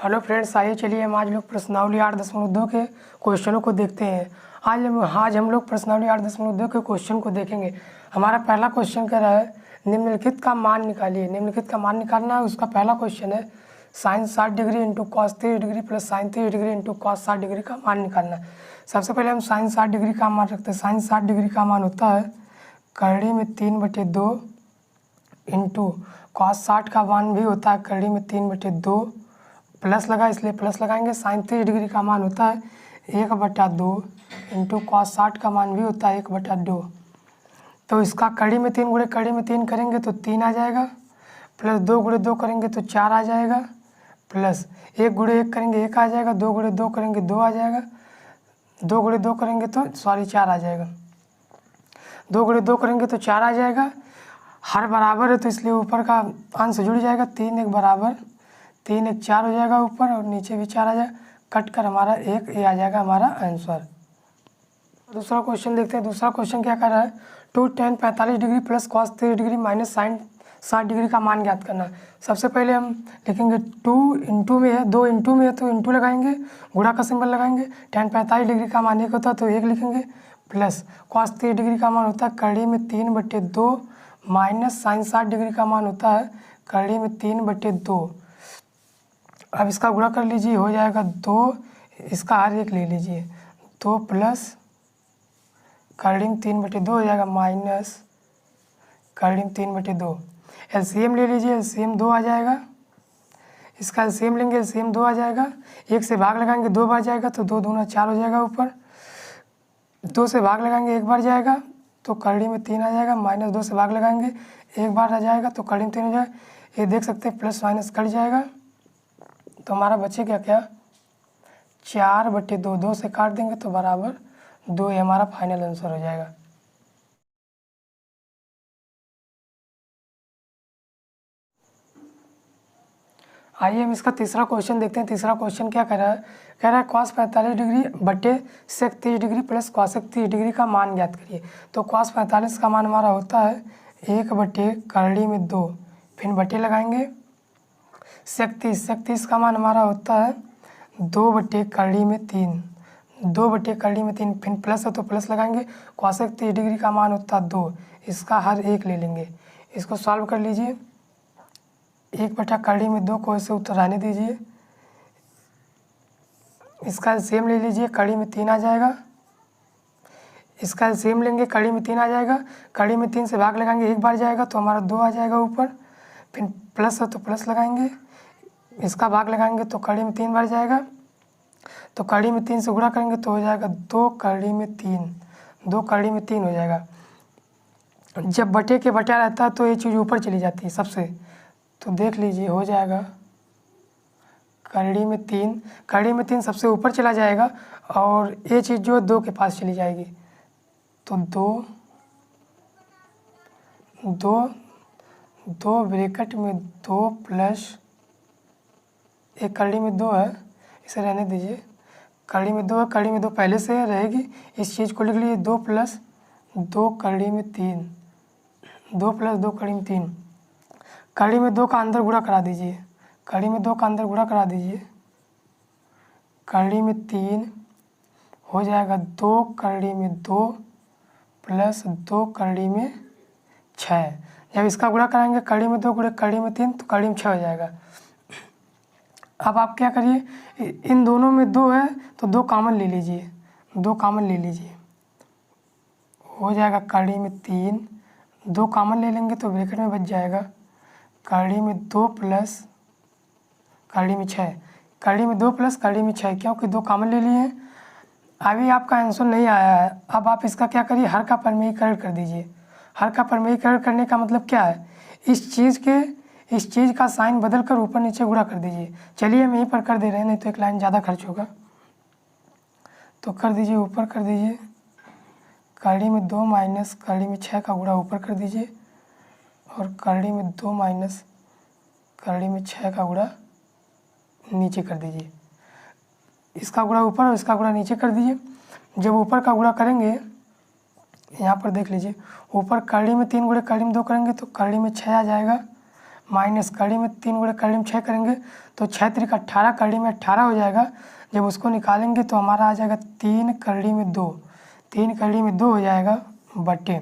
Hello friends, आइए चलिए हम आज लोग प्रश्नावली 8.2 के क्वेश्चनों को देखते हैं। आज हम लोग प्रश्नावली 8.2 के क्वेश्चन को देखेंगे। हमारा पहला क्वेश्चन कह रहा है निम्नलिखित का मान निकालिए। निम्नलिखित का मान निकालना है। उसका पहला क्वेश्चन है sine 60 degree into cos 30 degree plus sine 30 degree into cos 60 degree का मान निकालना है। सबसे पहले हम साइन 60 डिग्री का मान रखते हैं। साइन 60 डिग्री का मान होता है करड़ी में 3/2 इंटू कॉस 60 का मान भी होता है करड़ी में 3/2 प्लस लगा इसलिए प्लस लगाएंगे। साइन 30 डिग्री का मान होता है 1/2 इंटू कॉस 60 का मान भी होता है 1/2। तो इसका कड़ी में 3 गुणे कड़ी में 3 करेंगे तो 3 आ जाएगा, प्लस 2 गुणे 2 करेंगे तो 4 आ जाएगा, प्लस 1 गुणे 1 करेंगे 1 आ जाएगा, 2 गुणे 2 करेंगे 2 आ जाएगा, 2 गुणे 2 करेंगे तो 4 आ जाएगा, 2 गुणे 2 करेंगे तो 4 आ जाएगा। हर बराबर है तो इसलिए ऊपर का अंश जुड़ जाएगा। 3 1 बराबर 3 1 4 हो जाएगा ऊपर और नीचे भी 4 आ जाएगा। कट कर हमारा 1 ये आ जाएगा हमारा आंसर। दूसरा क्वेश्चन देखते हैं। दूसरा क्वेश्चन क्या कर रहा है 2 tan 45 degree plus cos 30 degree minus sine 60 degree का मान ज्ञात करना है। सबसे पहले हम लिखेंगे 2 इंटू में है, 2 इंटू में है तो इंटू लगाएंगे, गुणा का सिंबल लगाएंगे। tan 45 डिग्री का मान 1 होता है तो 1 लिखेंगे, प्लस कॉस 30 डिग्री का मान होता है कड़ी में 3/2 माइनस साइन 60 डिग्री का मान होता है कड़ी में 3/2। अब इसका गुणा कर लीजिए, हो जाएगा 2, इसका हर एक ले लीजिए, 2 प्लस करड़ी में 3/2 हो जाएगा माइनस करड़ी में 3/2। एलसीएम ले लीजिए, एलसीएम 2 आ जाएगा। इसका एलसीएम लेंगे, एलसीएम 2 आ जाएगा। 1 से भाग लगाएंगे 2 बार जाएगा तो 2 दूना 4 हो जाएगा ऊपर। 2 से भाग लगाएंगे 1 बार जाएगा तो करड़ी में 3 आ जाएगा, माइनस 2 से भाग लगाएंगे 1 बार आ जाएगा तो करड़ी में 3 हो जाएगा। ये देख सकते हैं प्लस माइनस कट जाएगा तो हमारा बचेगा क्या 4/2। 2 से काट देंगे तो बराबर 2, ये हमारा फाइनल आंसर हो जाएगा। आइए हम इसका तीसरा क्वेश्चन देखते हैं। तीसरा क्वेश्चन क्या कह रहा है कॉस 45 डिग्री बटे sec 30 degree plus cosec 30 degree का मान ज्ञात करिए। तो कॉस 45 का मान हमारा होता है 1/करड़ी में 2, फिर बटे लगाएंगे। सेक 30 का मान हमारा होता है 2/करड़ी में 3, 2/करड़ी में 3, फिर प्लस है तो प्लस लगाएंगे। कॉसेक 30 डिग्री का मान होता है 2, इसका हर एक ले लेंगे। इसको सॉल्व कर लीजिए। 1/करड़ी में 2 को ऐसे उत्तर आने दीजिए। इसका सेम ले लीजिए, कड़ी में 3 आ जाएगा। इसका सेम लेंगे, कड़ी में 3 आ जाएगा। कड़ी में 3 से भाग लगाएंगे 1 बार जाएगा तो हमारा 2 आ जाएगा ऊपर, फिर प्लस है तो प्लस लगाएंगे। इसका भाग लगाएंगे तो कड़ी में 3 बार जाएगा तो कड़ी में 3 से गुणा करेंगे तो हो जाएगा 2 करड़ी में 3, 2 करड़ी में 3 हो जाएगा। जब बटे के बटा रहता है तो ये चीज़ ऊपर चली जाती है सबसे, तो देख लीजिए हो जाएगा करड़ी में 3, करड़ी में 3 सबसे ऊपर चला जाएगा और ये चीज़ जो 2 के पास चली जाएगी तो 2 ब्रैकेट में 2 प्लस एक करड़ी में 2 है, इसे रहने दीजिए। करड़ी में 2 है, करड़ी में 2 पहले से रहेगी, इस चीज़ को लिख लीजिए 2 प्लस 2 करड़ी में 3, 2 प्लस 2 करड़ी में 3। कड़ी में 2 का अंदर गुणा करा दीजिए, कड़ी में 2 का अंदर गुणा करा दीजिए। कड़ी में 3 हो जाएगा 2 करड़ी में 2 प्लस 2 करड़ी में 6। जब इसका गुणा कराएंगे कड़ी में 2 गुणे कड़ी में 3 तो कड़ी में 6 हो जाएगा। अब आप क्या करिए, इन दोनों में 2 है तो 2 कॉमन ले लीजिए, 2 कॉमन ले लीजिए, हो जाएगा कड़ी में 3, 2 कॉमन ले लेंगे तो ब्रैकेट में बच जाएगा कड़ी में 2 प्लस कड़ी में 6, कड़ी में 2 प्लस कड़ी में 6, क्योंकि 2 कॉमन ले लिए हैं। अभी आपका आंसर नहीं आया है। अब आप इसका क्या करिए, हर का परमीकरण कर दीजिए। हर का परमीकरण करने का मतलब क्या है, इस चीज़ का साइन बदल कर ऊपर नीचे गुणा कर दीजिए। चलिए हम यहीं पर कर दे रहे हैं, नहीं तो एक लाइन ज़्यादा खर्च होगा। तो कर दीजिए, ऊपर कर दीजिए कड़ी में 2 माइनस कड़ी में 6 का गुणा ऊपर कर दीजिए और कड़ी में 2 माइनस कड़ी में 6 का गुणा नीचे कर दीजिए। इसका गुणा ऊपर और इसका गुणा नीचे कर दीजिए। जब ऊपर का गुणा करेंगे, यहाँ पर देख लीजिए, ऊपर कड़ी में 3 गुणे कड़ी में 2 करेंगे तो कड़ी में 6 आ जाएगा, माइनस कड़ी में 3 गुणे कड़ी में 6 करेंगे तो 6 3 18, कड़ी में 18 हो जाएगा। जब उसको निकालेंगे तो हमारा आ जाएगा 3 कड़ी में 2, 3 कड़ी में 2 हो जाएगा बटे,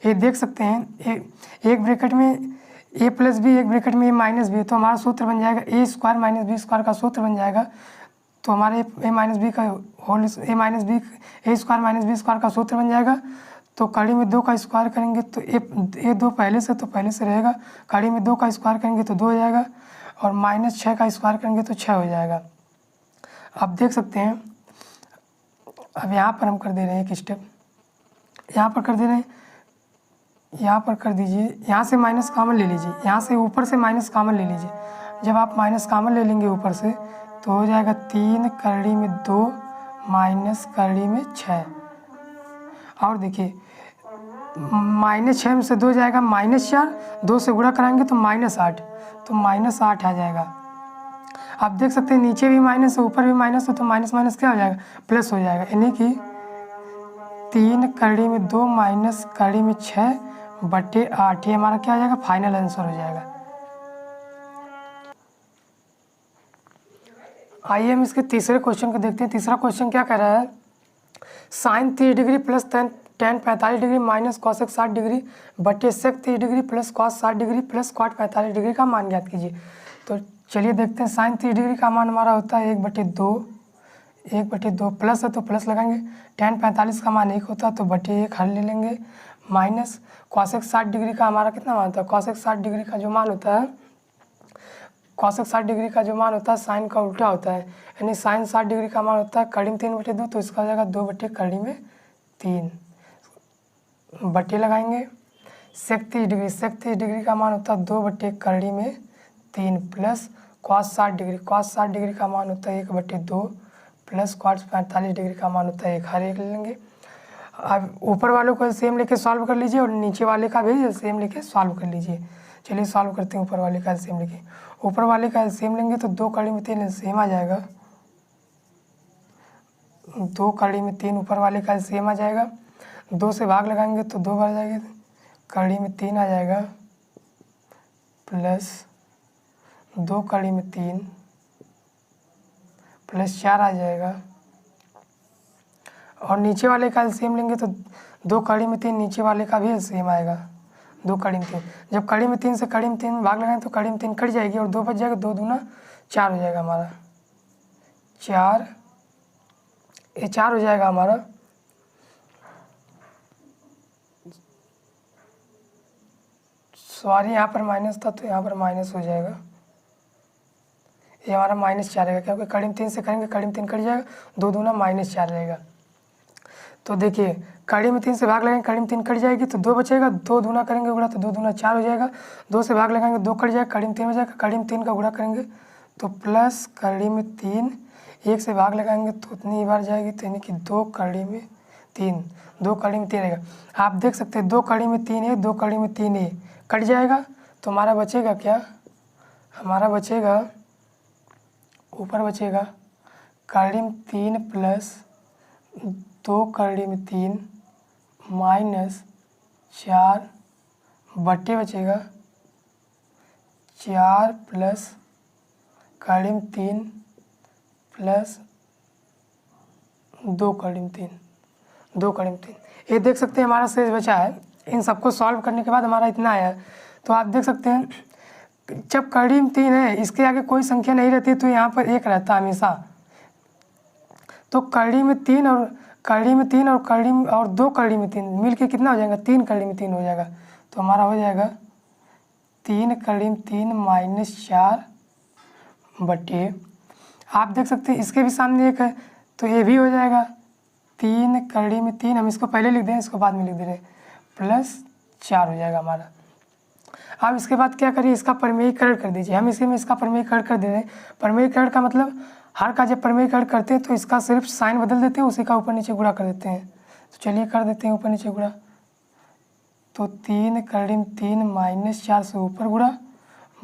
ये देख सकते हैं एक ब्रैकेट में a प्लस बी, एक ब्रैकेट में a माइनस बी, तो हमारा सूत्र बन जाएगा a square minus B square का सूत्र बन जाएगा। तो हमारे a माइनस बी का whole a minus B a square minus B square का सूत्र बन जाएगा। तो कड़ी में 2 का स्क्वायर करेंगे तो ए 2 पहले से रहेगा, कड़ी में 2 का स्क्वायर करेंगे तो 2 हो जाएगा, और माइनस 6 का स्क्वायर करेंगे तो 6 हो जाएगा। अब देख सकते हैं, अब यहाँ पर हम कर दे रहे हैं एक स्टेप, यहाँ पर कर दे रहे हैं, यहाँ पर कर दीजिए, यहाँ से माइनस कॉमन ले लीजिए, यहाँ से ऊपर से माइनस कॉमन ले लीजिए। जब आप माइनस कॉमन ले लेंगे ऊपर से तो हो जाएगा 3 कड़ी में 2 माइनस कड़ी में 6। और देखिए -6 में से 2 जाएगा -4, 2 से गुणा कराएंगे तो -8, तो -8 आ जाएगा। आप देख सकते हैं नीचे भी माइनस है ऊपर भी माइनस है, तो माइनस माइनस क्या हो जाएगा, प्लस हो जाएगा। यानी कि 3 कड़ी में 2 माइनस कड़ी में 6 बटे 8, ये हमारा क्या हो जाएगा, फाइनल आंसर हो जाएगा। आइए हम इसके तीसरे क्वेश्चन को देखते हैं। तीसरा क्वेश्चन क्या कह रहा है, sine 30 degree plus tan 45 degree minus cosec 60 degree बटे sec 30 degree plus cos 60 degree plus cot 45 degree का मान ज्ञात कीजिए। तो चलिए देखते हैं, साइन 30 डिग्री का मान हमारा होता है 1/2 प्लस है तो प्लस लगाएंगे, tan 45 का मान 1 होता है तो बटे 1 हल ले लेंगे, माइनस कॉसेक 60 डिग्री का हमारा कितना मान होता है, कॉसेक 60 डिग्री का जो मान होता है, कॉसेक 60 डिग्री का जो मान होता है साइन का उल्टा होता है। यानी साइन 60 डिग्री का मान होता है कड़ी में 3/2, तो इसका हो जाएगा 2 बटे कड़ी में 3 बटे लगाएंगे। सेक 30 डिग्री का मान होता है 2 बटे कड़ी में 3 प्लस कॉस 60 डिग्री का मान होता है 1/2 प्लस कॉस 45 डिग्री का मान होता है 1, हर एक ले लेंगे। अब ऊपर वालों को सेम लेके सॉल्व कर लीजिए और नीचे वाले का भी सेम लेके सॉल्व कर लीजिए। चलिए सॉल्व करते हैं। ऊपर वाले का सेम लेके, ऊपर वाले का सेम लेंगे तो 2 कड़ी में 3 सेम आ जाएगा, 2 कड़ी में 3 ऊपर वाले का सेम आ जाएगा। 2 से भाग लगाएंगे तो 2 बार जाएगा, कड़ी में 3 आ जाएगा प्लस 2 कड़ी में 3 प्लस 4 आ जाएगा। और नीचे वाले का एलसीएम लेंगे तो 2 कड़ी में 3 नीचे वाले का भी एलसीएम आएगा, 2 कड़ी में 3। जब कड़ी में 3 से कड़ी में 3 भाग लगाएं तो कड़ी में 3 कट जाएगी और 2 बच जाएगा, 2 दूना 4 हो जाएगा हमारा, 4 ये 4 हो जाएगा हमारा। सॉरी यहाँ पर माइनस था तो यहाँ पर माइनस हो जाएगा, ये हमारा -4 रहेगा क्योंकि कड़ी में 3 से करेंगे कड़ी में 3 कट जाएगा, 2 दूना -4 रहेगा। तो देखिए कड़ी में 3 से भाग लगाएंगे कड़ी में 3 कट जाएगी तो 2 बचेगा, 2 दूना करेंगे गुणा तो 2 दूना 4 हो जाएगा, 2 से भाग लगाएंगे 2 कट जाएगा, कड़ी में 3 हो जाएगा, कड़ी में 3 का गुणा करेंगे तो प्लस कड़ी में 3, 1 से भाग लगाएंगे तो उतनी ही बार जाएगी, तो यानी कि 2 कड़ी में 3, 2 कड़ी में 3 रहेगा। आप देख सकते हैं 2 कड़ी में 3 है, 2 कड़ी में 3 है, कट जाएगा तो हमारा बचेगा क्या, हमारा बचेगा ऊपर बचेगा कड़ी में 3 प्लस 2 कड़ी में 3 -4 बटे बचेगा 4 प्लस कड़ी में 3 प्लस 2 कड़ी में 3, 2 कड़ी में 3। ये देख सकते हैं हमारा शेष बचा है। इन सबको सॉल्व करने के बाद हमारा इतना आया है। तो आप देख सकते हैं जब कड़ी में 3 है इसके आगे कोई संख्या नहीं रहती तो यहाँ पर 1 रहता है हमेशा। तो कड़ी में 3 और कड़ी में 3 और कड़ी में और 2 कड़ी में 3 मिल के कितना हो जाएगा, 3 कड़ी में 3 हो जाएगा। तो हमारा हो जाएगा 3 कड़ी में 3 -4 बटे, आप देख सकते हैं इसके भी सामने 1 है तो ये भी हो जाएगा 3 कड़ी में 3, हम इसको पहले लिख दें इसको बाद में लिख दे रहे प्लस 4 हो जाएगा हमारा। अब इसके बाद क्या करिए, इसका परिमेयीकरण कर दीजिए। हम इसी में इसका परिमेयीकरण कर दे रहे हैं। परिमेयीकरण का मतलब हर का जब परिमेयीकरण करते हैं तो इसका सिर्फ साइन बदल देते हैं, उसी का ऊपर नीचे गुणा कर देते हैं। तो चलिए कर देते हैं ऊपर नीचे गुणा। तो 3 कड़ी में 3 -4 से ऊपर गुणा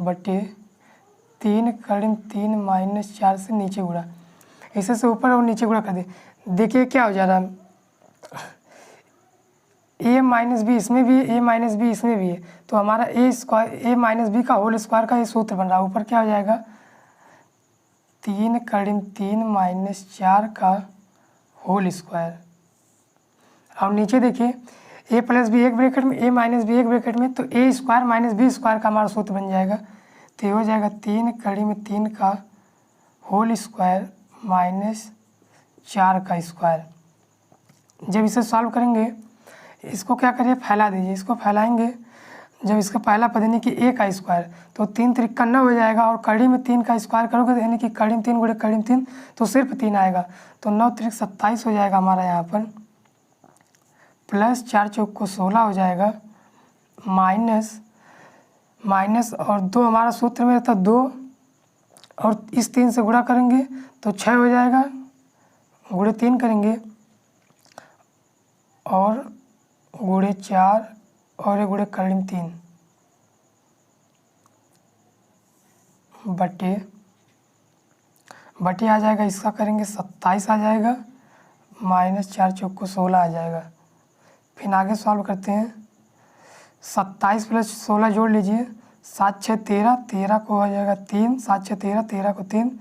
बटे 3 कड़ी में 3 -4 से नीचे गुणा, इसे से ऊपर और नीचे गुणा कर दे। देखिए क्या हो जा रहा है, ए माइनस बी इसमें भी है, ए माइनस बी इसमें भी है, तो हमारा ए स्क्वायर ए माइनस बी का होल स्क्वायर का ये सूत्र बन रहा है। ऊपर क्या हो जाएगा 3 करीब 3 माइनस 4 का होल स्क्वायर। और नीचे देखिए ए प्लस बी एक ब्रैकेट में, ए माइनस बी एक ब्रैकेट में, तो ए स्क्वायर माइनस बी स्क्वायर का हमारा सूत्र बन जाएगा। तो ये हो जाएगा 3 कड़ी में 3 का होल स्क्वायर माइनस 4 का स्क्वायर। जब इसे सॉल्व करेंगे इसको क्या करिए फैला दीजिए, इसको फैलाएंगे जब इसका पहला पद यानी कि ए का स्क्वायर तो 3 त्रिक 9 हो जाएगा, और कड़ी में 3 का स्क्वायर करोगे तो यानी कि कड़ी में 3 गुणे कड़ी में 3 तो सिर्फ 3 आएगा, तो 9 त्रिक 27 हो जाएगा हमारा यहाँ पर, प्लस 4 चौक को 16 हो जाएगा, माइनस और 2 हमारा सूत्र में रहता 2, और इस 3 से गुणा करेंगे तो 6 हो जाएगा, गुणे 3 करेंगे और गुणे 4 और गुणे कड़ी में 3 बटे आ जाएगा, इसका करेंगे 27 आ जाएगा, माइनस 4 चौक को 16 आ जाएगा। फिर आगे सॉल्व करते हैं, 27 प्लस 16 जोड़ लीजिए, 7 6 13, 13 को हो जाएगा 3, 7 6 13, 13 को 3,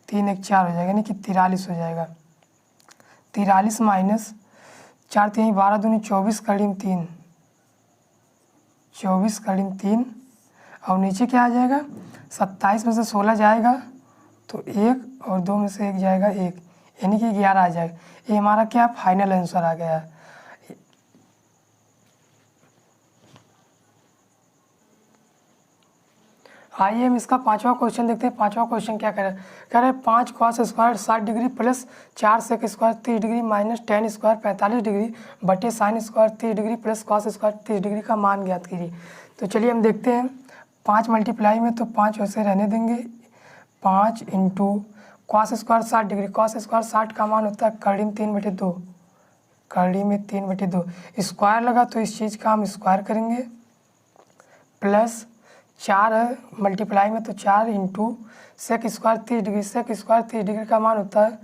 3 1 4 हो जाएगा, यानी कि 43 हो जाएगा। 43 माइनस 4 3 12 दूनी 24 कड़ी में 3, 24 कड़ी में 3, और नीचे क्या आ जाएगा 27 में से 16 जाएगा तो 1 और 2 में से 1 जाएगा 1, यानी कि 11 आ जाएगा। ये हमारा क्या फाइनल आंसर आ गया है। आइए हम इसका 5वां क्वेश्चन देखते हैं। 5वां क्वेश्चन क्या कह रहे हैं 5 cos square 60 degree plus 4 sec square 30 degree minus ten square 45 degree बटे sine square 30 degree plus cos square 30 degree का मान ज्ञात कीजिए। तो चलिए हम देखते हैं 5 मल्टीप्लाई में तो 5 वैसे रहने देंगे, 5 into cos square 60 degree, cos square 60 का मान होता है कड़ी में 3/2, कड़ी में 3/2, स्क्वायर लगा तो इस चीज़ का हम स्क्वायर करेंगे, प्लस 4 है मल्टीप्लाई में तो 4 into sec square 30 degree, sec square 30 degree का मान होता है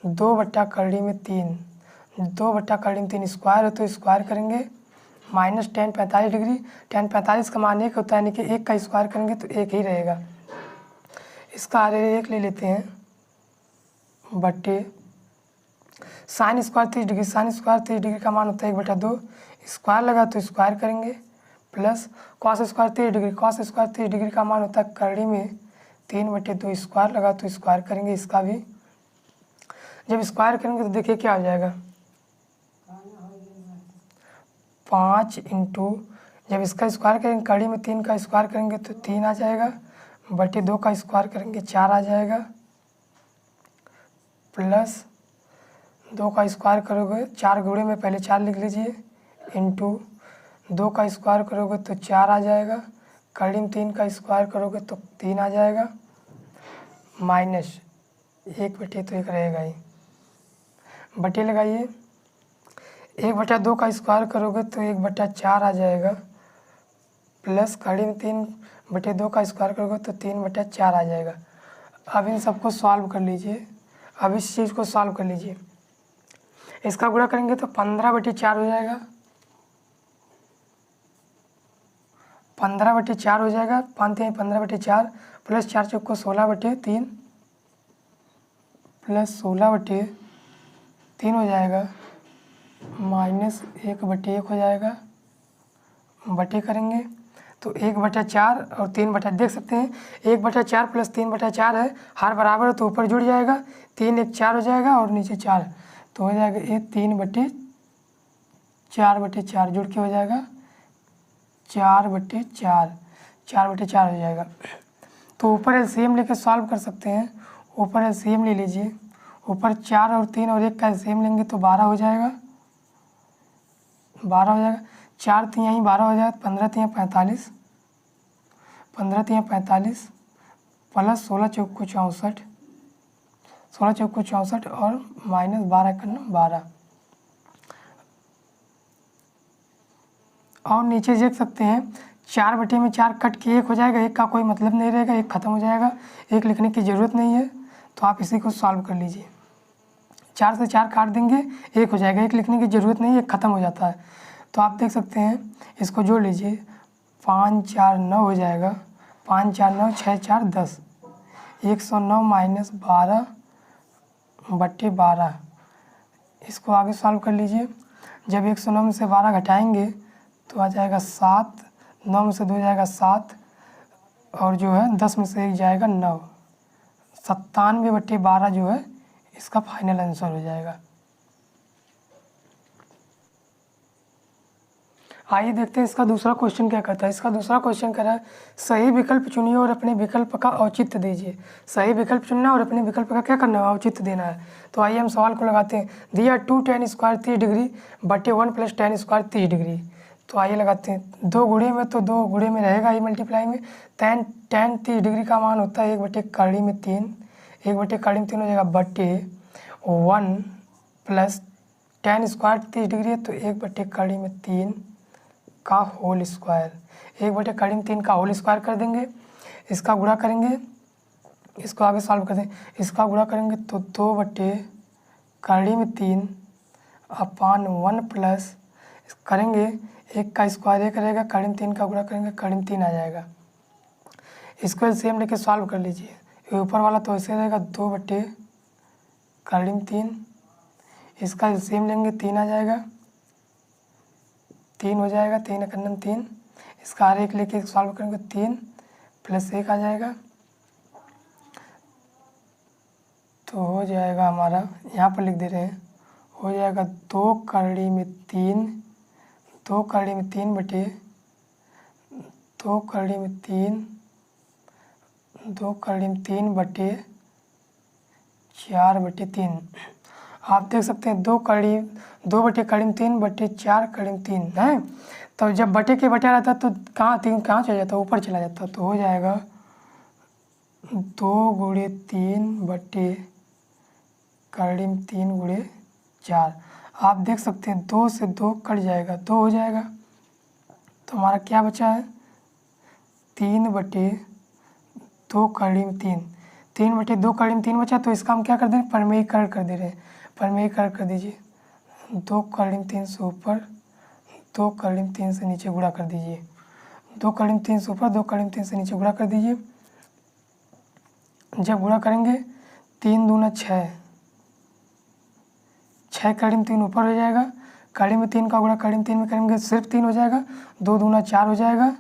2 बट्टा कड़ी में 3, 2 बट्टा कड़ी में 3, स्क्वायर है तो स्क्वायर करेंगे, माइनस टेन 45 डिग्री, टेन 45 का मान 1 होता है, यानी कि 1 का स्क्वायर करेंगे तो 1 ही रहेगा। इसका आगे 1 ले लेते हैं, बट्टे sign square 30 degree, sign square 30 degree का मान होता है 1/2, स्क्वायर लगा तो स्क्वायर करेंगे, plus cos square 30 degree, cos square 30 degree का मान होता है कड़ी में 3/2, स्क्वायर लगा तो स्क्वायर करेंगे, इसका भी जब स्क्वायर करेंगे तो देखिए क्या हो जाएगा 5 इंटू जब इसका स्क्वायर करेंगे कड़ी में 3 का स्क्वायर करेंगे तो 3 आ जाएगा, बटे 2 का स्क्वायर करेंगे 4 आ जाएगा, प्लस 2 का स्क्वायर करोगे 4 गुणे में पहले 4 लिख लीजिए, इंटू 2 का स्क्वायर करोगे तो 4 आ जाएगा, कड़ी में 3 का स्क्वायर करोगे तो 3 आ जाएगा, माइनस 1/2 तो 1 रहेगा ही, बटे लगाइए 1/2 का स्क्वायर करोगे तो 1/4 आ जाएगा, प्लस कड़ी में 3/2 का स्क्वायर करोगे तो 3/4 आ जाएगा। अब इन सबको सॉल्व कर लीजिए, अब इस चीज़ को सॉल्व कर लीजिए, इसका गुणा करेंगे तो 15/4 हो जाएगा, 15/4 हो जाएगा, 5 3 15/4 प्लस 4 चौक को 16/3 प्लस 16/3 हो जाएगा, माइनस 1/1 हो जाएगा, बटे करेंगे तो 1/4 और 3/, देख सकते हैं 1/4 प्लस 3/4 है, हर बराबर है तो ऊपर जुड़ जाएगा, 3 1 4 हो जाएगा और नीचे 4 तो हो जाएगा ये 3/4 जुड़ के हो जाएगा 4/4 4/4 हो जाएगा। तो ऊपर एलसीएम लेके सॉल्व कर सकते हैं, ऊपर एलसीएम ले लीजिए, ऊपर 4 और 3 और 1 का एलसीएम लेंगे तो 12 हो जाएगा, 12 हो जाएगा, 4 3 12 हो जाएगा, 15 3 45, 15 3 45 प्लस 16 चौक को 64, 16 चौक को 64 और माइनस 12 करना 12, और नीचे देख सकते हैं 4/4 कट के 1 हो जाएगा, 1 का कोई मतलब नहीं रहेगा, 1 खत्म हो जाएगा, 1 लिखने की ज़रूरत नहीं है, तो आप इसी को सॉल्व कर लीजिए। 4 से 4 काट देंगे 1 हो जाएगा, 1 लिखने की ज़रूरत नहीं है, 1 खत्म हो जाता है, तो आप देख सकते हैं, इसको जोड़ लीजिए, 5 4 9 हो जाएगा, 5 4 9 6 4 10, 109 माइनस 12/12। इसको आगे सॉल्व कर लीजिए। जब 109 में से 12 घटाएंगे तो आ जाएगा 7, 9 में से 2 जाएगा 7, और जो है 10 में से 1 जाएगा 9, 97/12 जो है इसका फाइनल आंसर हो जाएगा। आइए देखते हैं इसका दूसरा क्वेश्चन क्या कहता है। इसका दूसरा क्वेश्चन कह रहा है सही विकल्प चुनिए और अपने विकल्प का औचित्य दीजिए। सही विकल्प चुनना और अपने विकल्प का क्या करना है, औचित्य देना है। तो आइए हम सवाल को लगाते हैं। दिया 2 tan स्क्वायर 30 डिग्री बटे 1 + tan स्क्वायर 30 डिग्री। तो आइए लगाते हैं, 2 गुणे में तो 2 गुणे में रहेगा ही मल्टीप्लाई में। tan 30 डिग्री का मान होता है 1/3, 1/3 हो जाएगा बटे 1 + tan स्क्वायर 30 डिग्री है तो 1/3 का होल स्क्वायर, 1/3 का होल स्क्वायर कर देंगे। इसका गुणा करेंगे, इसको आगे सॉल्व कर देंगे। इसका गुणा करेंगे तो 2/3 अपान 1 प्लस करेंगे 1 का स्क्वायर 1 रहेगा, 3 का गुणा करेंगे 3 आ जाएगा। इसको एलसीएम लेके सॉल्व कर लीजिए। ये ऊपर वाला तो ऐसे रहेगा 2/3, इसका एलसीएम लेंगे 3 आ जाएगा, 3 हो जाएगा, 3 × 3। इसका आर एक लेके सॉल्व करेंगे 3 + 1 आ जाएगा। तो हो जाएगा हमारा, यहाँ पर लिख दे रहे हैं, हो जाएगा 2/3 बटे 4/3 आप देख सकते हैं 2/3 बटे 4/3 है। तो जब बटे के बटा रहता तो कहाँ चला जाता, ऊपर चला जाता। तो हो जाएगा 2 × 3 बटे 3 × 4। आप देख सकते हैं 2 से 2 कट जाएगा, 2 हो जाएगा। तो हमारा क्या बचा है, 3/2 3/2 बचा। तो इसका हम क्या कर दें, परमेयीकरण कर दे रहे हैं। परमेयीकरण कर दीजिए, 2/3 से ऊपर 2/3 से नीचे गुणा कर दीजिए, 2/3 से ऊपर 2/3 से नीचे गुणा कर दीजिए। जब गुणा करेंगे 3 दूना 6, 6/3 ऊपर हो जाएगा, 3 का गुणा 3 में करेंगे सिर्फ 3 हो जाएगा, 2 दूना 4 हो जाएगा,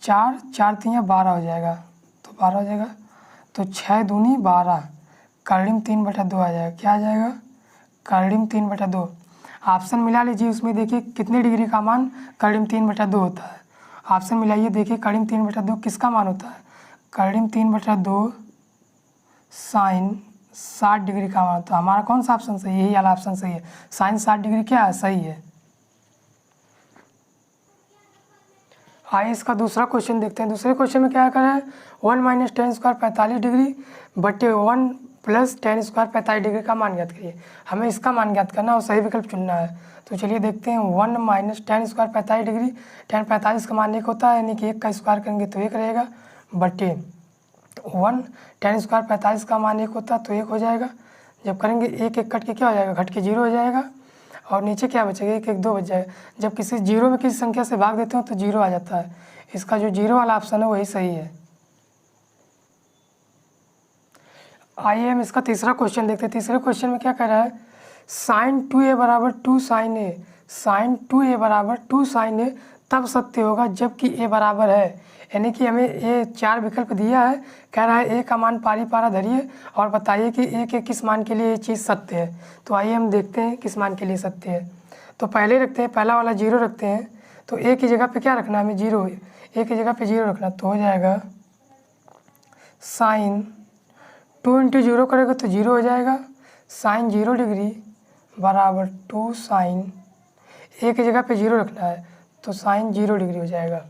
4 4 3 12 हो जाएगा, तो 12 हो जाएगा। तो 6 दूनी 12, 3/2 आ जाएगा। क्या आ जाएगा, 3/2। ऑप्शन मिला लीजिए, उसमें देखिए कितने डिग्री का मान 3/2 होता है। ऑप्शन मिलाइए, देखिए 3/2 किसका मान होता है, 3/2 साइन 60 डिग्री का मान होता है। हमारा कौन सा ऑप्शन सही है, यही वाला ऑप्शन सही है। साइन 60 डिग्री क्या है, सही है। आइए इसका दूसरा क्वेश्चन देखते हैं। दूसरे क्वेश्चन में क्या करा है, 1 - tan स्क्वायर 45 डिग्री बटे 1 + tan स्क्वायर 45 डिग्री का मान ज्ञात करिए। हमें इसका मान ज्ञात करना और सही विकल्प चुनना है। तो चलिए देखते हैं, 1 - tan स्क्वायर 45 डिग्री, tan 45 का मान 1 होता है, यानी कि 1 का स्क्वायर करेंगे तो 1 रहेगा, बटे 1 tan स्क्वायर 45 का मान 1 होता है तो 1 हो जाएगा। जब करेंगे 1 1 कट के क्या हो जाएगा, घट के 0 हो जाएगा, और नीचे क्या बचेगा, 1 1 2 बच जाएगा। जब किसी 0 में किसी संख्या से भाग देते हो तो 0 आ जाता है। इसका जो 0 वाला ऑप्शन है वही सही है। आइए हम इसका तीसरा क्वेश्चन देखते हैं। तीसरे क्वेश्चन में क्या कह रहा है, sin 2a = 2 sin a, sin 2a = 2 sin a तब सत्य होगा जबकि a बराबर है। यानी कि हमें ये 4 विकल्प दिया है, कह रहा है a का मान पारी पारा धरिए और बताइए कि a के किस मान के लिए ये चीज़ सत्य है। तो आइए हम देखते हैं किस मान के लिए सत्य है। तो पहले रखते हैं, पहला वाला 0 रखते हैं। तो a की जगह पे क्या रखना है, हमें 0, a की जगह पे 0 रखना। तो हो जाएगा साइन 2 × 0 करेगा तो 0 हो जाएगा, साइन 0 डिग्री बराबर 2 साइन, a की जगह पे 0 रखना है तो साइन 0 डिग्री हो जाएगा।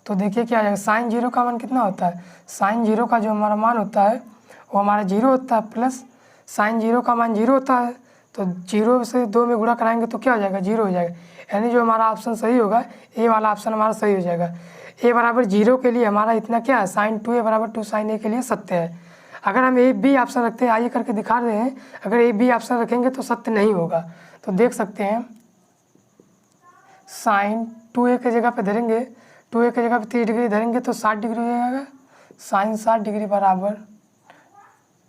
तो देखिए क्या आ जाएगा, साइन 0 का मान कितना होता है, साइन 0 का जो हमारा मान होता है वो हमारा 0 होता है, प्लस साइन 0 का मान 0 होता है। तो 0 से 2 में गुणा कराएंगे तो क्या हो जाएगा, 0 हो जाएगा। यानी जो हमारा ऑप्शन सही होगा, ए वाला ऑप्शन हमारा सही हो जाएगा। a बराबर 0 के लिए हमारा इतना क्या है, साइन 2a = 2 sin a के लिए सत्य है। अगर हम ए बी ऑप्शन रखते हैं, आइए करके दिखा रहे हैं, अगर ए बी ऑप्शन रखेंगे तो सत्य नहीं होगा। तो देख सकते हैं साइन 2a की जगह पे धरेंगे, 2a की जगह पे 30 डिग्री धरेंगे तो 60 डिग्री हो जाएगा। साइन 60 डिग्री बराबर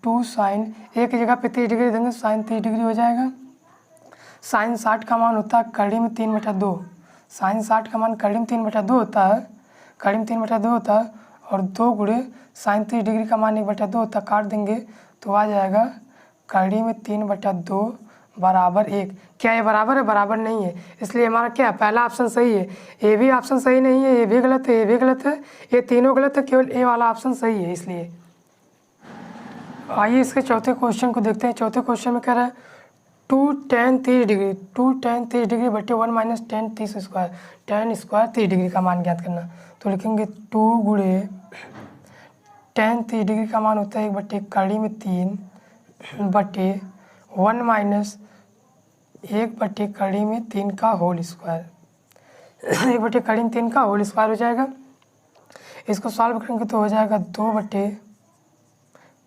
2 साइन a की जगह पे 30 डिग्री देंगे, साइन 30 डिग्री हो जाएगा। साइन 60 का मान होता है कड़ी में 3/2। साइन 60 का मान कड़ी में 3/2 होता है, कड़ी में 3/2 होता है, और 2 गुणे साइन 30 डिग्री का मान 1/2 होता है। काट देंगे तो आ जाएगा कड़ी में 3/2 बराबर 1। क्या ये बराबर है? बराबर नहीं है, इसलिए हमारा क्या पहला ऑप्शन सही है। ए भी ऑप्शन सही नहीं है, ये भी गलत है, ये भी गलत है, ये तीनों गलत है, केवल ए वाला ऑप्शन सही है। इसलिए आइए इसके चौथे क्वेश्चन को देखते हैं। चौथे क्वेश्चन में कह रहा है 2 tan 30 डिग्री, 2 tan 30 डिग्री बटे 1 minus tan 30 square, tan square 30 degree का मान ज्ञात करना। तो लिखेंगे 2 गुणे tan 30 डिग्री का मान होता है 1 बटे कड़ी में 3 बटे 1 माइनस 1 बटे कड़ी में 3 का होल स्क्वायर, 1 बटे कड़ी में 3 का होल स्क्वायर हो जाएगा। इसको सॉल्व करेंगे तो हो जाएगा 2 बटे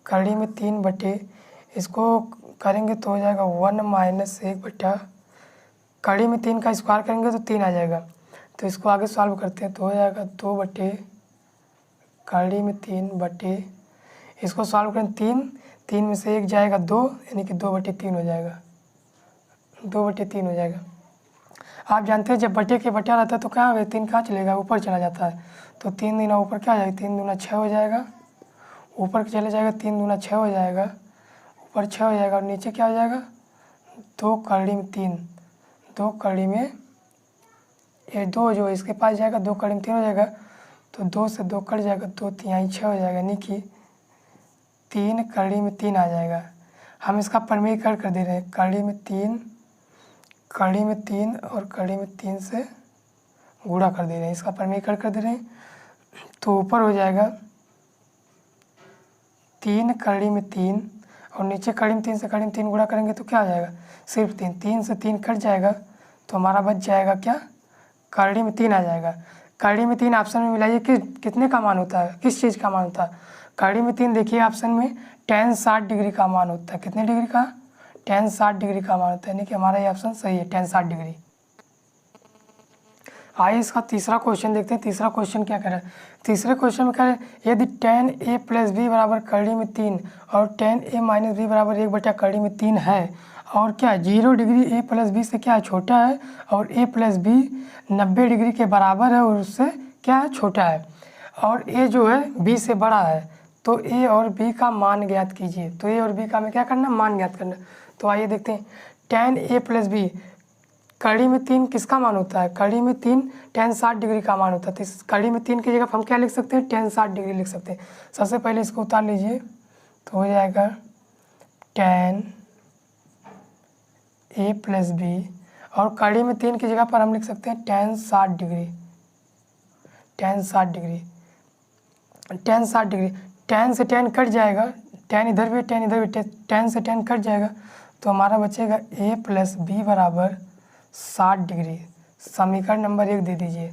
कड़ी में 3 बटे, इसको करेंगे तो हो जाएगा 1 माइनस 1 बटा कड़ी में 3 का स्क्वायर करेंगे तो 3 आ जाएगा। तो इसको आगे सॉल्व करते हैं तो हो जाएगा 2 बटे कड़ी में 3 बटे, इसको सॉल्व करें 3 में से 1 जाएगा 2, यानी कि 2 बटे 3 हो जाएगा, 2 बटे 3 हो जाएगा। आप जानते हैं जब बटे के बटा रहता है तो कहाँ गए, 3 कहाँ चलेगा, ऊपर चला जाता है। तो 3 दूना ऊपर क्या हो जाएगा, 3 दूना 6 हो जाएगा, ऊपर चले जाएगा, 3 दूना 6 हो जाएगा, ऊपर 6 हो जाएगा, और नीचे क्या हो जाएगा 2 कड़ी में 3, 2 कड़ी में ये 2 जो इसके पास जाएगा 2 कड़ी में 3 हो जाएगा, तो 2 से 2 कट जाएगा, 2 तिहाई 6 हो जाएगा, यानी कि 3 कड़ी में 3 आ जाएगा। हम इसका परमीकरण कर दे रहे हैं, कड़ी में 3 और कड़ी में 3 से गुणा कर दे रहे हैं, इसका परमीकरण कर दे रहे हैं। तो ऊपर हो जाएगा 3 कड़ी में 3 और नीचे कड़ी में 3 से कड़ी में 3 गुणा करेंगे तो क्या आ जाएगा, सिर्फ 3, 3 से 3 कट जाएगा तो हमारा बच जाएगा क्या, कड़ी में 3 आ जाएगा। कड़ी में 3 ऑप्शन में मिलाइए कि कितने का मान होता है, किस चीज़ का मान होता है। कड़ी में 3 देखिए ऑप्शन में tan 60 डिग्री का मान होता है, कितने डिग्री का, tan 60 डिग्री का मान होता है, यानी कि हमारा ये ऑप्शन सही है, tan 60 डिग्री। आइए इसका तीसरा क्वेश्चन देखते हैं। तीसरा क्वेश्चन क्या कह रहा है, तीसरे क्वेश्चन में कह रहे हैं यदि tan a प्लस बी बराबर कड़ी में 3 और tan a माइनस बी बराबर 1 बटा कड़ी में 3 है, और क्या 0 डिग्री a प्लस बी से क्या छोटा है, और a प्लस बी 90 डिग्री के बराबर है और उससे क्या है, छोटा है, और a जो है b से बड़ा है, तो a और b का मान ज्ञात कीजिए। तो a और b का हमें क्या करना, मान ज्ञात करना। तो आइए देखते हैं, tan a प्लस बी कड़ी में 3 किसका मान होता है, कड़ी में 3 tan 60 डिग्री का मान होता है। तो इस कड़ी में 3 की जगह हम क्या लिख सकते हैं, tan 60 डिग्री लिख सकते हैं। सबसे पहले इसको उतार लीजिए तो हो जाएगा tan a प्लस बी, और कड़ी में 3 की जगह पर हम लिख सकते हैं tan 60 degree, tan 60 degree, tan 60 degree, tan से tan कट जाएगा, tan इधर भी tan इधर भी, tan से tan कट जाएगा तो हमारा बचेगा a प्लस बी बराबर 60 डिग्री। समीकरण नंबर 1 दे दीजिए,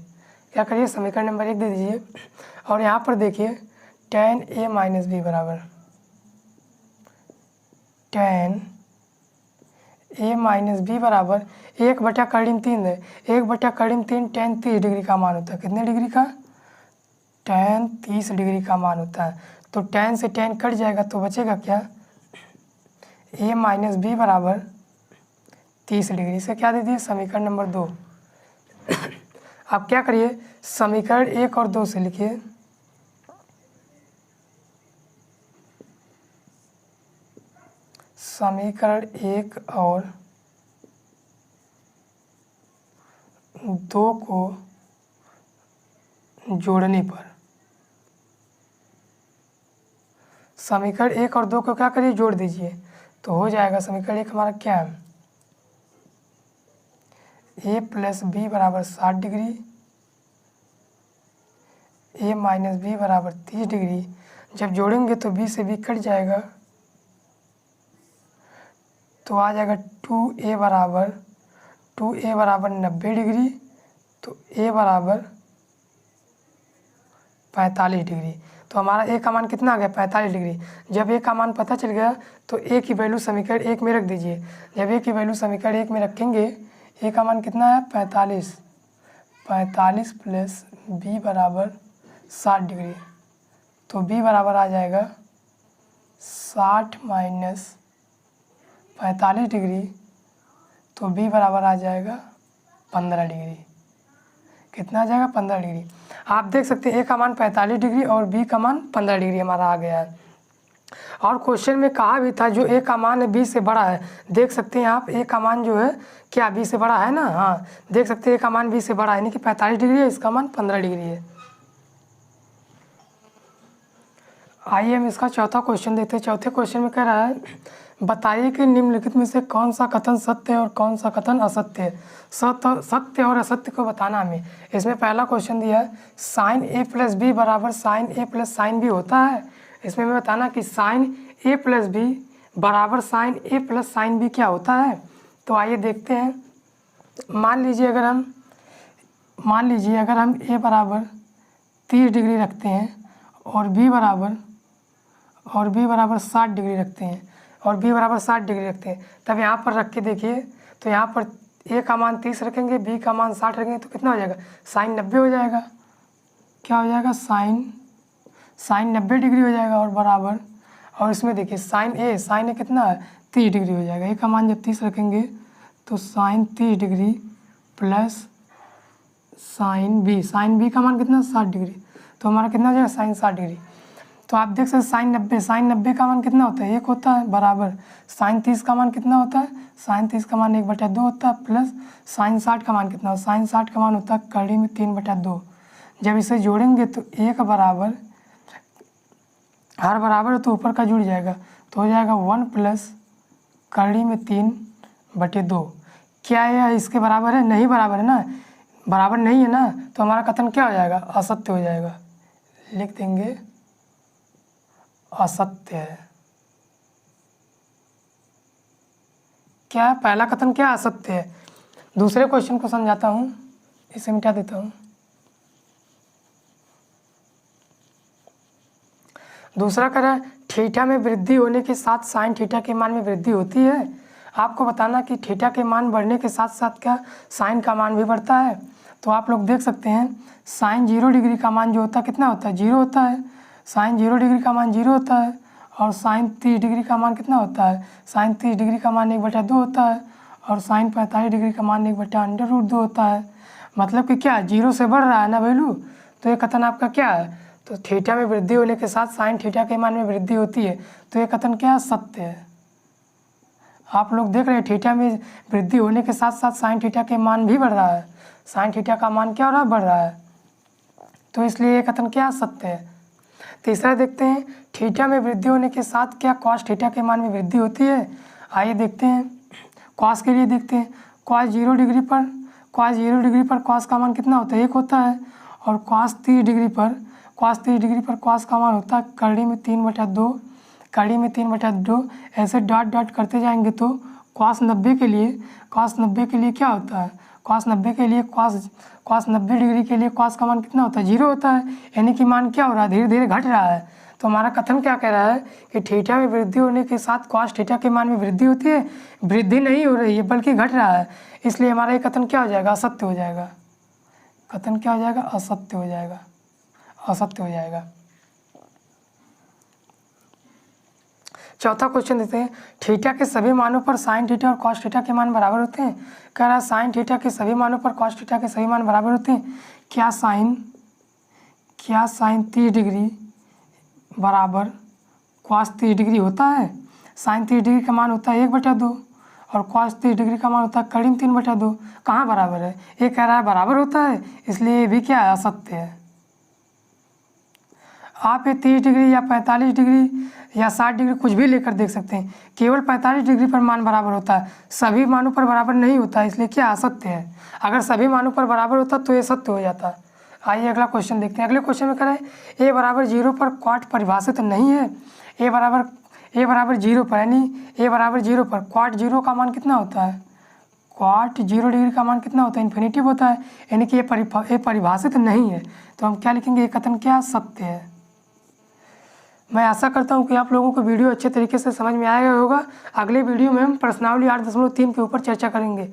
क्या करिए समीकरण नंबर 1 दे दीजिए, और यहाँ पर देखिए tan a माइनस बी बराबर tan a माइनस बी बराबर 1 बटा कड़ी में 3 है, 1 बटा कड़ी में 3 tan 30 डिग्री का मान होता है, कितने डिग्री का, tan 30 डिग्री का मान होता है। तो tan से tan कट जाएगा तो बचेगा क्या, a माइनस बी बराबर 30 डिग्री से क्या दे दिए, समीकरण नंबर 2। आप क्या करिए समीकरण 1 और 2 से लिखिए, समीकरण 1 और 2 को जोड़ने पर, समीकरण 1 और 2 को क्या करिए जोड़ दीजिए तो हो जाएगा समीकरण 1 हमारा क्या है, a प्लस बी बराबर 60 डिग्री, a माइनस बी बराबर 30 डिग्री। जब जोड़ेंगे तो b से b कट जाएगा तो आ जाएगा 2a बराबर 90 डिग्री, तो a बराबर 45 डिग्री। तो हमारा a का मान कितना आ गया, 45 डिग्री। जब a का मान पता चल गया तो a की वैल्यू समीकरण 1 में रख दीजिए। जब a की वैल्यू समीकरण 1 में रखेंगे, a का मान कितना है 45, 45 प्लस बी बराबर 60 डिग्री। तो बी बराबर आ जाएगा 60 माइनस 45 डिग्री, तो बी बराबर आ जाएगा 15 डिग्री। कितना आ जाएगा? 15 डिग्री। आप देख सकते हैं ए का मान 45 डिग्री और बी का मान 15 डिग्री हमारा आ गया है। और क्वेश्चन में कहा भी था जो ए का मान है बी से बड़ा है। देख सकते हैं आप ए का मान जो है क्या बी से बड़ा है ना? हाँ, देख सकते हैं ए का मान बी से बड़ा है, यानी कि 45 डिग्री है, इसका मान 15 डिग्री है। आइए हम इसका चौथा क्वेश्चन देखते हैं। चौथे क्वेश्चन में कह रहा है बताइए कि निम्नलिखित में से कौन सा कथन सत्य है और कौन सा कथन असत्य है। सत्य और असत्य को बताना हमें। इसमें पहला क्वेश्चन दिया है साइन ए प्लस बी बराबर साइन ए प्लस साइन बी होता है। इसमें हमें बताना कि साइन ए प्लस बी बराबर साइन ए प्लस साइन बी क्या होता है। तो आइए देखते हैं। मान लीजिए अगर हम ए बराबर 30 डिग्री रखते हैं और बी बराबर 60 डिग्री रखते हैं तब यहाँ पर रख के देखिए तो यहाँ पर ए का मान 30 रखेंगे, बी का मान 60 रखेंगे तो कितना हो जाएगा? साइन 90 हो जाएगा। क्या हो जाएगा? साइन 90 डिग्री हो जाएगा और बराबर, और इसमें देखिए साइन ए कितना है? 30 डिग्री हो जाएगा। ए का मान जब 30 रखेंगे तो sine 30 degree plus sine B का मान कितना? 60 डिग्री। तो हमारा कितना हो जाएगा? Sine 60 degree. तो आप देख सकते हैं साइन 90 का मान कितना होता है? 1 होता है, बराबर साइन 30 का मान कितना होता है? साइन 30 का मान 1/2 होता है, प्लस साइन 60 का मान कितना होता है? साइन 60 का मान होता है कड़ी में 3/2। जब इसे जोड़ेंगे तो एक बराबर, हर बराबर तो ऊपर का जुड़ जाएगा तो हो जाएगा 1 प्लस कड़ी में 3/2। क्या यह इसके बराबर है? नहीं बराबर है ना, बराबर नहीं है ना, तो हमारा कथन क्या हो जाएगा? असत्य हो जाएगा। लिख देंगे असत्य है। क्या पहला कथन क्या? असत्य है। दूसरे क्वेश्चन को समझाता हूँ, इसे मिटा देता हूँ। दूसरा कह रहा है थीटा में वृद्धि होने के साथ साइन थीटा के मान में वृद्धि होती है। आपको बताना कि थीटा के मान बढ़ने के साथ साथ क्या साइन का मान भी बढ़ता है। तो आप लोग देख सकते हैं साइन 0 डिग्री का मान जो होता है कितना होता है? 0 होता है। साइन 0 डिग्री का मान 0 होता है और साइन 30 डिग्री का मान कितना होता है? साइन 30 डिग्री का मान 1/2 होता है और साइन 45 डिग्री का मान 1/√2 होता है। मतलब कि क्या 0 से बढ़ रहा है ना वैल्यू, तो ये कथन आपका क्या है? तो थीटा में वृद्धि होने के साथ साइन थीटा के मान में वृद्धि होती है, तो ये कथन क्या है? सत्य है। आप लोग देख रहे हैं थीटा में वृद्धि होने के साथ साथ साइन थीटा के मान भी बढ़ रहा है। साइन थीटा का मान क्या हो रहा है? बढ़ रहा है। तो इसलिए ये कथन क्या? सत्य है। तीसरा देखते हैं थीटा में वृद्धि होने के साथ क्या कॉस थीटा के मान में वृद्धि होती है। आइए देखते हैं। कॉस के लिए देखते हैं। कॉस 0 डिग्री पर कॉस का मान कितना होता है? 1 होता है। और कॉस 30 डिग्री पर कॉस का मान होता है कड़ी में 3/2। ऐसे डॉट डॉट करते जाएंगे तो कॉस 90 के लिए क्या होता है? कॉस 90 डिग्री के लिए कॉस का मान कितना होता है? 0 होता है। यानी कि मान क्या हो रहा है? धीरे धीरे घट रहा है। तो हमारा कथन क्या कह रहा है कि थीटा में वृद्धि होने के साथ कॉस थीटा के मान में वृद्धि होती है, वृद्धि नहीं हो रही है बल्कि घट रहा है। इसलिए हमारा ये कथन क्या हो जाएगा? असत्य हो जाएगा। कथन क्या हो जाएगा? असत्य हो जाएगा। चौथा क्वेश्चन देते हैं थीटा के सभी मानों पर साइन थीटा और कॉस थीटा के मान बराबर होते हैं। कह रहा है साइन थीटा के सभी मानों पर कॉस थीटा के सभी मान बराबर होते हैं। क्या साइन 30 डिग्री बराबर कॉस 30 डिग्री होता है? साइन 30 डिग्री का मान होता है 1/2 और कॉस 30 डिग्री का मान होता है कड़ी में 3/2। कहाँ बराबर है? ये कह रहा है बराबर होता है, इसलिए ये भी क्या है? असत्य है। आप ये 30 डिग्री या 45 डिग्री या 60 डिग्री कुछ भी लेकर देख सकते हैं, केवल 45 डिग्री पर मान बराबर होता है, सभी मानों पर बराबर नहीं होता है, इसलिए क्या असत्य है। अगर सभी मानों पर बराबर होता तो ये सत्य हो जाता। आइए अगला क्वेश्चन देखते हैं। अगले क्वेश्चन में करें ए बराबर 0 पर क्वाट परिभाषित नहीं है। ए बराबर 0 पर, यानी ए बराबर 0 पर क्वाट 0 का मान कितना होता है? क्वाट 0 डिग्री का मान कितना होता है? इन्फिनिटिव होता है, यानी कि ये परिभाषित नहीं है। तो हम क्या लिखेंगे? ये कथन क्या? सत्य है। मैं आशा करता हूँ कि आप लोगों को वीडियो अच्छे तरीके से समझ में आया होगा। अगले वीडियो में हम प्रश्नावली 8.3 के ऊपर चर्चा करेंगे।